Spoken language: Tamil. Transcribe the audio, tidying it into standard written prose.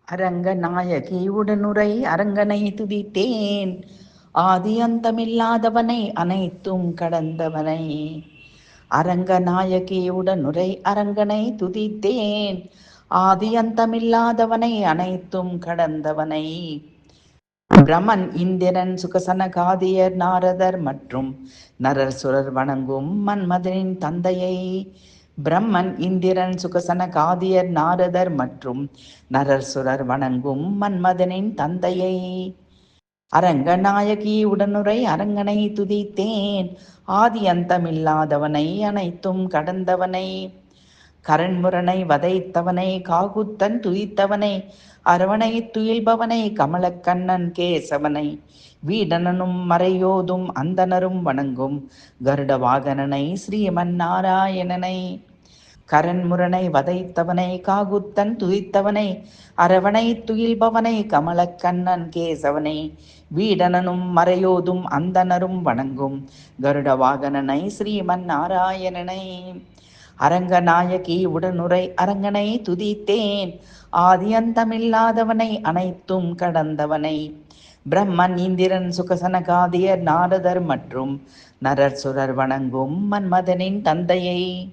அரங்க நாயகி உடனுரை அரங்கனை துதித்தேன். ஆதி அந்தமில்லாதவனை அனைத்தும் கடந்தவனை. அரங்க நாயகி உடனுரை அரங்கனை துதித்தேன். ஆதி அந்தமில்லாதவனை அனைத்தும் கடந்தவனை. பிரமன் இந்திரன் சுகசனகாதியர் நாரதர் மற்றும் நரர் சுரர் வணங்கும் மன்மதனின் தந்தையை. பிரம்மன் இந்திரன் சுகசனகாதியர் நாரதர் மற்றும் நரர் சுரர் வணங்கும் மன்மதனின் தந்தையை. அரங்க நாயகி உடனுரை அரங்கனை துதித்தேன். ஆதி அந்தமில்லாதவனை அனைத்தும் கடந்தவனை. கரண்முரனை வதைத்தவனை காகுத்தன் துதித்தவனை அரவணை துயில்பவனை கமலக்கண்ணன் கேசவனை வீடனனும் மறையோதும் அந்தனரும் வணங்கும் கருடவாகனனை ஸ்ரீமன் நாராயணனை. கரண்முரனை வதைத்தவனை காகுத்தன் துதித்தவனை அரவணை துயில்பவனை கமலக்கண்ணன் கேசவனை வீடனனும் மறையோதும் அந்தனரும் வணங்கும் கருடவாகனனை ஸ்ரீமன் நாராயணனை. அரங்க நாயகி உடனுரை அரங்கனை துதித்தேன். ஆதி அந்தமில்லாதவனை அனைத்தும் கடந்தவனை. பிரம்மன் இந்திரன் சுகசனகாதியர் நாரதர் மற்றும் நரர் சுரர் வணங்கும் மன்மதனின் தந்தையை.